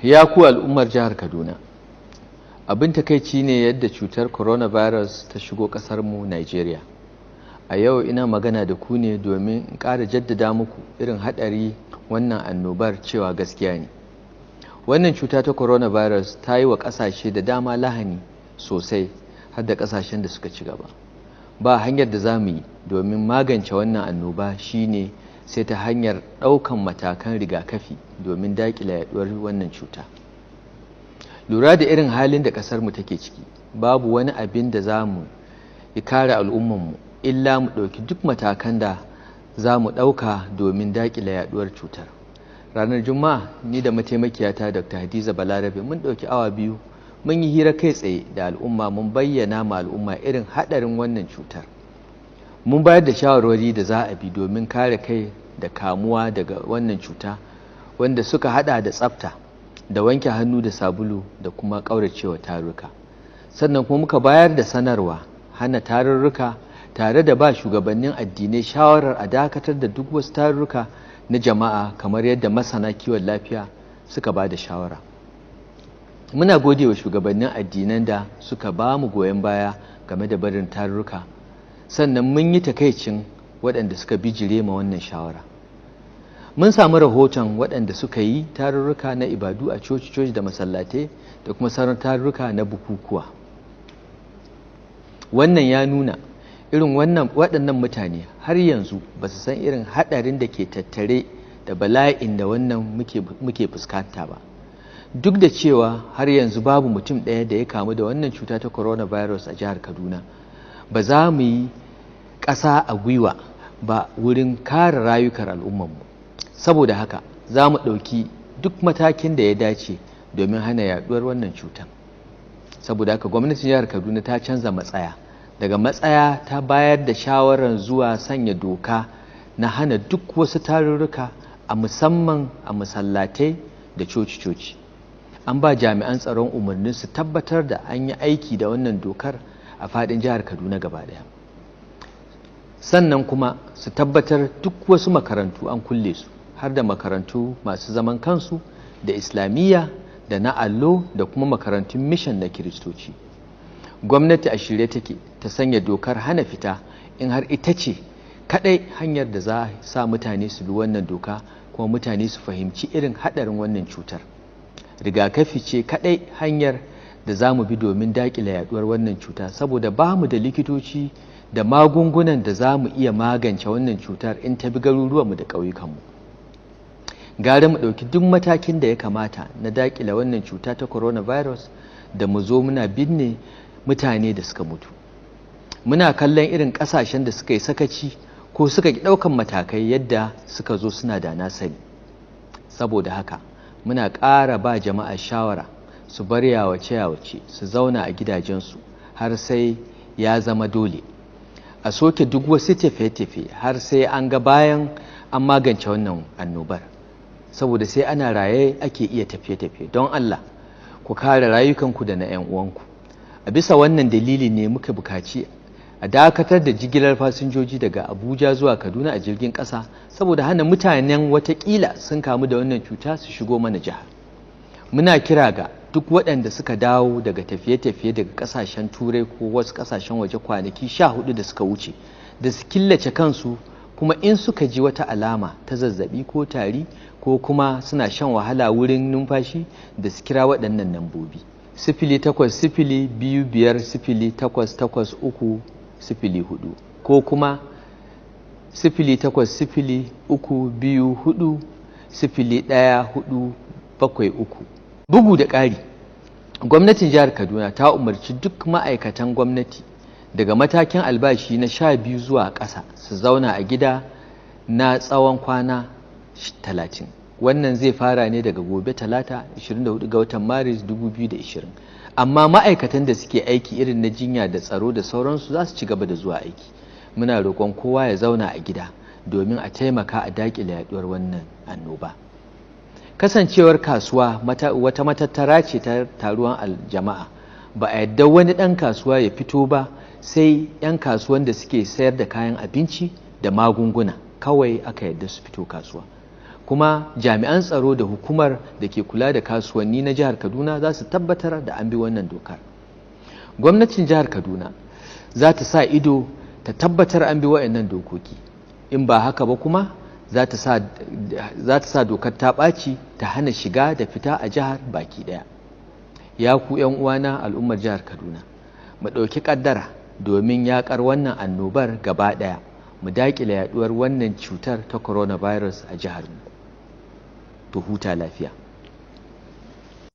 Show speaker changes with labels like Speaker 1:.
Speaker 1: Ya ku al'ummar jihar Kaduna, abin takaici ne yadda cutar coronavirus ta shigo ƙasarmu Najeriya. A yau ina magana da ku ne domin in ƙara jaddada muku irin haɗari wannan annobar cewa gaskiya ne. Wannan cuta ta coronavirus ta yi wa ƙasashe da dama lahani sosai har da ƙasashen da suka ci gaba. Ba hanyar da za mu yi domin magance wannan annoba shine sai ta hanyar ɗaukan matakan rigakafi domin daƙile yaɗuwar wannan cuta. Lura da irin halin da ƙasarmu take ciki, babu wani abin da za mu kare al'ummanmu illa mu ɗauki duk matakan da za mu ɗauka domin daƙile yaɗuwar cutar. Ranar Juma'a ni da mataimakiyata Dr. Hadiza Balarabe mun ɗauki awa biyu mun yi hira kai tsaye da al'umma, mun bayyana ma al'umma irin haɗarin wannan cutar. Mun bayar da shawarwari da za a bi domin kare kai da kamuwa daga wannan cuta, wanda suka hada da tsafta da wanke hannu da sabulu da kuma ƙauracewa tarurruka. Sannan kuma muka bayar da sanarwa hana tarurruka tare da ba shugabannin addinai shawarar a dakatar da duk wasu tarurruka na jama'a kamar yadda masana kiwon lafiya suka ba da shawara. Muna gode wa shugabannin addinan da suka ba mu goyon baya game da barin tarurruka. Sannan mun yi takaicin waɗanda suka bijire ma wannan shawara. Mun samu rahoton waɗanda suka yi tarurruka na ibadu a coci-coci da masallatai da kuma sauran tarurruka na bukukuwa. Wannan ya nuna irin waɗannan mutane har yanzu ba su san irin haɗarin da ke tattare da bala'in da wannan muke fuskanta ba. Duk da cewa har yanzu babu mutum ɗaya da ya kamu da wannan cuta ta coronavirus a jihar Kaduna, ba za mu yi ƙasa a gwiwa ba wurin kare rayukan al'ummanmu. Saboda haka za mu ɗauki duk matakin da ya dace domin hana yaɗuwar wannan cutar. Saboda haka gwamnatin jihar Kaduna ta canza matsaya. Daga matsaya ta bayar da shawarar zuwa sanya doka na hana duk wasu tarurruka a musamman a masallatai da coci-coci. An ba jami'an tsaron umarnin su tabbatar da an yi aiki da wannan dokar a faɗin jihar Kaduna gaba ɗaya. Sannan kuma su tabbatar duk wasu makarantu an kulle su, har da makarantu masu zaman kansu da islamiyya da na allo da kuma makarantun mission na kiristoci. Gwamnati a shirye take ta sanya dokar hana fita in har ita ce kaɗai hanyar da za a sa mutane su bi wannan doka kuma mutane su fahimci irin haɗarin wannan cutar. Rigakafi ce kaɗai hanyar da za mu bi domin daƙile yaɗuwar wannan cuta, saboda ba mu da likitoci da magungunan da za mu iya magance wannan cutar in ta bi garuruwanmu da ƙauyukanmu. Gara mu ɗauki duk matakin da ya kamata na daƙile wannan cuta ta coronavirus da mu zo muna binne mutane da suka mutu. Muna kallon irin ƙasashen da suka yi sakaci ko suka ƙi ɗaukan matakai yadda suka zo suna da na sani. Saboda haka muna ƙara ba jama'a shawara su bar yawace-yawace, su zauna a gidajensu har sai ya zama dole. A soke duk wasu tafiye-tafiye har sai an ga bayan an magance wannan annobar. Saboda sai ana raye ake iya tafiye-tafiye. Don Allah ku kare rayukanku da na 'yan uwanku. A bisa wannan dalili ne muka bukaci a dakatar da jigilar fasinjoji daga Abuja zuwa Kaduna a jirgin ƙasa, saboda hana mutanen watakila sun kamu da wannan cuta su shigo mana jihar. Muna kira ga duk waɗanda suka dawo daga tafiye-tafiye daga ƙasashen Turai ko wasu ƙasashen waje kwanaki 14 da suka wuce da su killace kansu, kuma in suka ji wata alama ta zazzabi ko tari ko kuma suna shan wahala wurin numfashi da su kira waɗannan nambobi: 080025088304 ko kuma 0803240173. Bugu da ƙari, gwamnatin jihar Kaduna ta umarci duk ma'aikatan gwamnati daga matakin albashi na 12 zuwa ƙasa su zauna a gida na tsawon kwana 30. Wannan zai fara ne daga gobe Talata 24 ga watan Maris 2020. Amma ma'aikatan da suke aiki irin na jinya da tsaro da sauransu za su ci gaba da zuwa aiki. Muna roƙon kowa ya zauna a gida domin a taimaka a daƙile yaɗuwar wannan annoba. Kasancewar kasuwa wata matattara ce ta taruwan jama'a, ba a yadda wani ɗan kasuwa ya fito ba sai 'yan kasuwan da suke sayar da kayan abinci da magunguna kawai aka yadda su fito kasuwa. kuma jami'an tsaro da hukumar da ke kula da kasuwanni na jihar Kaduna za su tabbatar da an bi wannan dokar. Gwamnatin jihar Kaduna za ta sa ido ta tabbatar an bi waɗannan dokoki, in ba haka ba kuma za ta sa dokar ta ɓaci ta hana shiga da fita a jihar baki ɗaya. Ya ku 'yan uwana al'ummar jihar Kaduna, mu ɗauki ƙaddara domin yaƙar wannan annobar gaba ɗaya, mu daƙile yaɗuwar wannan cutar ta coronavirus a jihar mu. To huta lafiya.